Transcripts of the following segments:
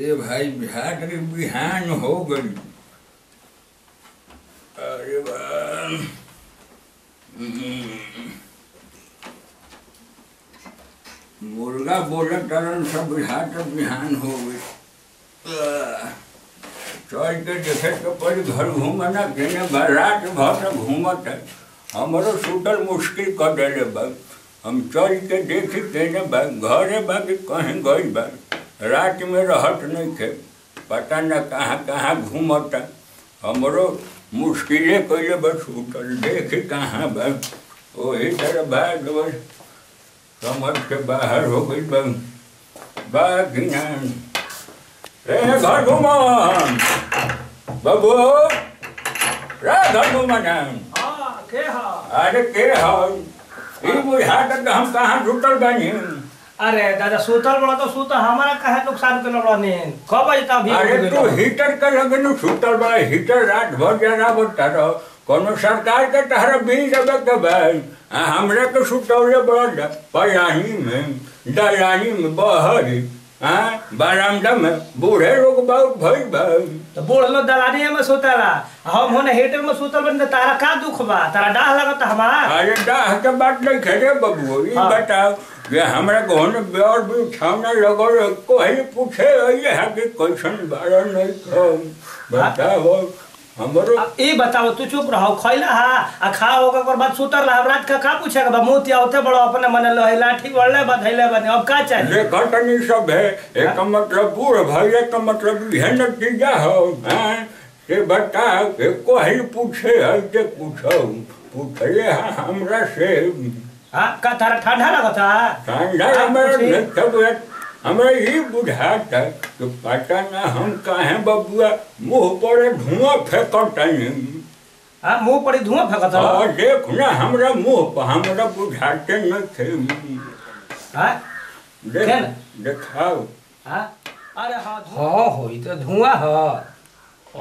ए भाई बिहार के बिहान हो गई। अरे वाह मुर्गा बोला तरन सब बिहार के बिहान हो गई। चल के देखे तो पहले घर घूमना केने रात भर तक घूमत है। हमारो सुतल मुश्किल कर दिले बा। हम चल के देखी केने बा घरे बा कि कहीं गई बा। रात में रहत नहीं थे, पता न कहाँ कहाँ घूमता। हमारो मुश्किलें कैले बस सुतल देखी कहाँ बा। वही तरह भाग बस समझ के बाहर हो गई बा। बाकी ना घर घूमन बाबू रे घर घूमन अरे के बुझाता हम कहाँ सुतल बानी। अरे दादा सुतल बड़ा तो सुतल हमारा कहे नुकसान कर बड़ाने कब बजता भी। अरे तू हीटर के लगे न सुतल बड़ा हीटर रात भर जरा बता रहो कोनो सरकार के तहरा बिल देवे के भाई हमरे के सुतौले बड़ा पलानी में दलानी में बहरी बरामदा में बूढ़े लोग बहुत भई भाई। तो बूढ़ लोग दलानी में सुतला हम होने हीटर में सुतल बन तारा का दुख बा तारा डाह लगता हमारा। अरे डाह के बात नहीं खेले बबू ये बताओ कि हमरा घोने बेर भी छावना लगल कोई पूछे ये है कि कैसन बारा नहीं खा बताओ हमरो। ई बताओ तू चुप रहो खइला आ खा होकर ओकर बाद सुतर ला रात का पूछेगा बा मुंह तिया होते बड़ो अपने मन लहला ठीक बढ़ले बधैले बने अब का चाहिए। ले घटनी सब है एक मतलब बूढ़ भाई का मतलब यह नतीजा हो हां ये बताओ कि कोई पूछे है के पूछो पूछले हमरा से हां का तारा ठंडा लगता ठंडा हमरा सब हमरा ये बुझाता तो पता ना हम काहे बबुआ मुंह पर धुआं फेंकता नहीं। हां मुंह पर धुआं फेंकता हां देख ना हमरा मुंह पर हमरा बुझाते न थे। हां देख दिखाओ हां अरे हां होई तो धुआं ह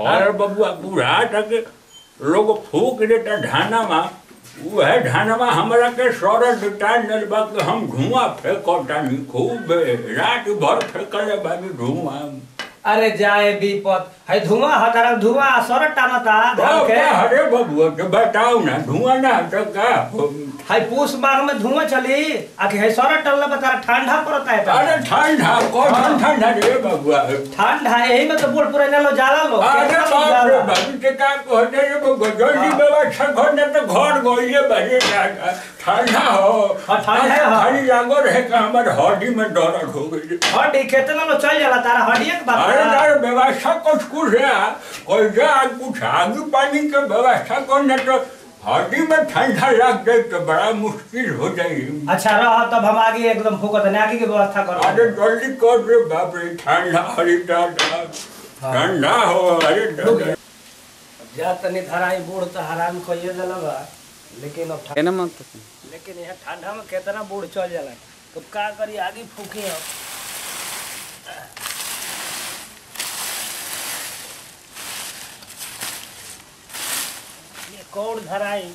और बबुआ बुढ़ा तक लोग फूक देता ढाना में वह ढानवा हमरा के सौर दुटान नलबा के हम धुआं फेंकता नहीं खूब रात भर फेंकले बानी धुआं। अरे जाए विपत है धुआं हतारा धुआं सौर टानता धर के। अरे बबुआ के बताओ ना धुआं ना तो का है पूस माह में धुआं चली आके है सौर टल्ला बता ठंडा पड़ता है। अरे ठंडा कौन ठंडा रे बबुआ ठंडा यही में तो बूढ़ पुराने लो जाला लो। अरे बाप रे बाप के का कहते रे बबुआ जल्दी व्यवस्था करने तो घर गइए बजे ठंडा हो ठंडा खाली लागो रहे का हमर हड्डी में दर्द हो गई। हड्डी कितना लो चल जाला तारा हड्डी के बात। अरे यार व्यवस्था कुछ है कोई जा कुछ आगे पानी के व्यवस्था करने तो हड्डी में ठंडा लग जाए तो बड़ा मुश्किल हो जाए। अच्छा रहा तब हम आगे एकदम फुकत है आगे की व्यवस्था करो। अरे जल्दी कर रे बाप रे ठंडा हरी ठंडा हो अरे जा तनी धराई बूढ़ तो हराम कइए जाला बा लेकिन अब केना मत लेकिन यह ठंडा में कितना बूढ़ चल जाला तो का करी आगे फूकी हम। ये कौड़ धराई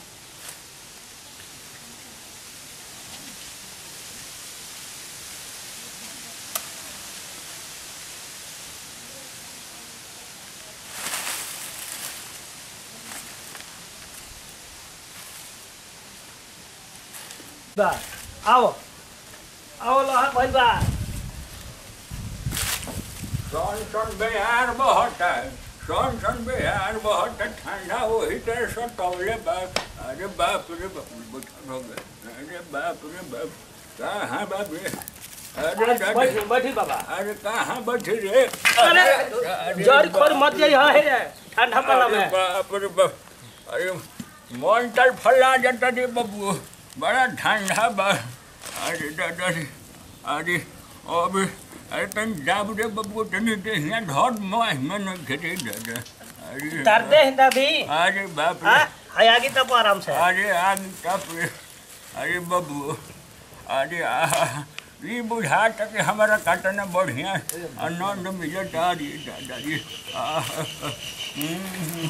आओ आओ लोहा भाई बा सन बिहार बहुत है सन बिहार बहुत ठंडा हो हीटर से टोले बाप। अरे बाप रे बाप अरे बाप रे बाप कहाँ बाप रे अरे बैठी बाबा अरे कहाँ बैठी रे अरे जड़ खोर मत जाई है ठंडा वाला में बाप रे बाप अरे मन तल फला जाता रे बाबू बड़ा ठंडा बा। अरे दादा अरे अब अरे तन जाब रे बबू तनी दे यहाँ धर मन घेरे दादा अरे कर दे दादी। अरे बाप रे हाय आगे तब आराम से अरे आग तप रे अरे बबू अरे ये बुझा तक हमारा काटना बढ़िया आनंद मिले दादाजी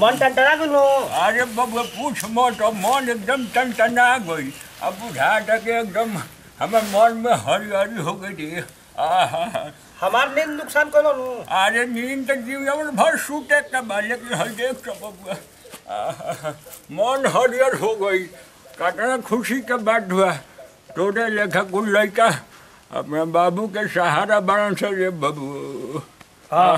मन टंटना गुलो। अरे बबू पूछ मत मन एकदम टनटना गई अब बुझा तक एकदम हमारे मन में हरियाली हो गई थी आहा हमार नींद नुकसान करो नु। अरे नींद तो जीवन भर सूते के बाद, लेकिन हर देख सब बबुआ आहा मन हरियर हो गई। कितना खुशी के बात हुआ। तोरे लेखा कुल लड़का अपने बाबू के सहारा बड़न से रे बबू। हाँ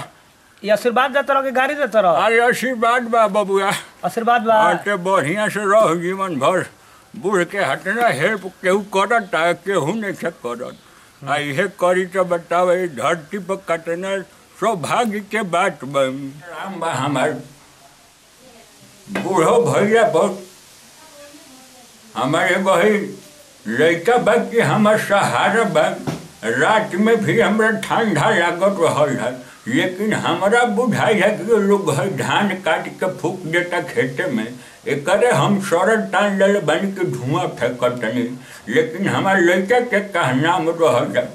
ये आशीर्वाद देता रहो कि गाड़ी देता रहो? अरे आशीर्वाद बा बबुआ। आशीर्वाद बा। अरे बढ़िया से रह जीवन भर। बूढ़ के हटना हेल्प केहू करता केहू नहीं से करत। आ इहे करी तो बतावे धरती पर कटना सौभाग्य के बात बा। राम बा हमार बूढ़ो भैया पर हमारे वही लड़का बा कि हमार सहारा बा। रात में भी हमरा ठंडा लागत रहल है, लेकिन हमारा बुझाई है कि लोग धान काट के फूक देता खेते में, एकरे हम सरल टान ले बन के धुआं फेंकतनी। लेकिन हमार लड़का के कहना में रह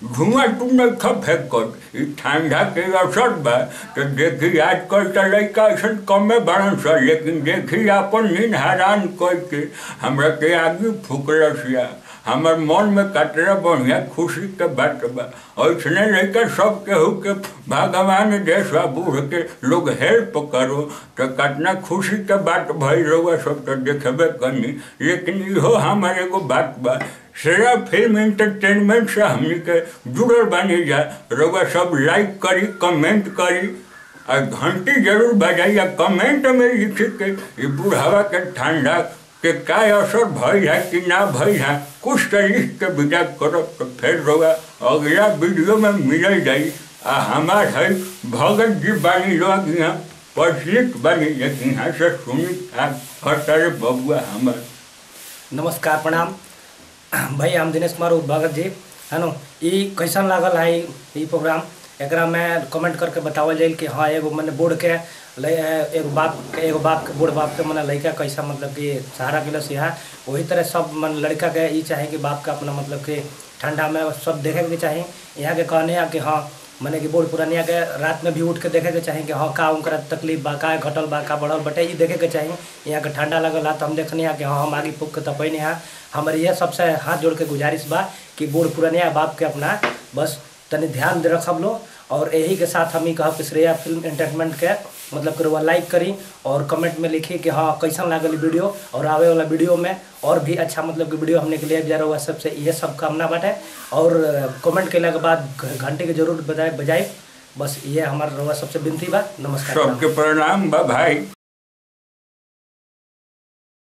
धुआं तू नहीं खा फेंकत, ठंडा के असर बा। तो देखी आजकल तो लड़का ऐसा कमे बड़न सर, लेकिन देखी अपन नींद हैरान करके हमरा के आगे फूकलसिया। हमार मन में कतरा बढ़िया खुशी के बात बा। ऐसने लड़का सब केहू के भगवान देशवा बूढ़ के लोग हेल्प करो तो कितना खुशी के बात भई रहुआ सब तो देखबे करनी। लेकिन इहो हमारे एगो बात बा, श्रेया फिल्म एंटरटेनमेंट से हमनी के जुड़ल बनी जा। रहुआ सब लाइक करी, कमेंट करी और घंटी जरूर बजाइए। कमेंट में लिखी के ये बुढ़ावा के ठंडा के का असर भई है कि ना भई है, कुछ तो लिख के विदा करो तो फिर रहुआ अगला वीडियो में मिल जाई। हमार है भगत जी बानी लोग यहाँ प्रचलित बनी, लेकिन यहाँ से सुनी हटारे बबुआ हमार। नमस्कार प्रणाम भाई, हम दिनेश कुमार भगत जी है नो। ये कैसन लागल है ये प्रोग्राम, एकरा में कमेंट करके बतावल जाए कि हाँ एगो मैंने बूढ़ के एगो बाप के बूढ़ बाप के मैंने लड़का कैसा मतलब कि सहारा के लिए है। वही तरह सब मन लड़का के ये चाहे कि बाप का अपना मतलब कि ठंडा में सब देखे के चाहिए। यहाँ के कहने हैं कि हाँ मैंने कि बूढ़ पुरानिया के रात में भी उठ के देखे के चाहिए कि हाँ का उनका तकलीफ बा, का घटल बा, का बढ़ल बटे, ये देखे के चाहिए। यहाँ के ठंडा लगल तो हम देखने हैं कि हाँ हम आगे फूक के तपैने हैं। हमारे यह सबसे हाथ जोड़ के गुजारिश बा कि बूढ़ पुरानिया बाप के अपना बस तनि ध्यान दे रखब लो। और यही के साथ हम ही कहब कि श्रेया फिल्म एंटरटेनमेंट के मतलब कि वो लाइक करी और कमेंट में लिखी कि हाँ कैसन लागल वीडियो, और आवे वाला वीडियो में और भी अच्छा मतलब कि वीडियो हमने के लिए जा रहा सबसे ये सब कामना बाटे। और कमेंट के बाद घंटे के जरूर बजाए बस ये हमारा सबसे विनती बा। नमस्कार, सबके प्रणाम बा भाई।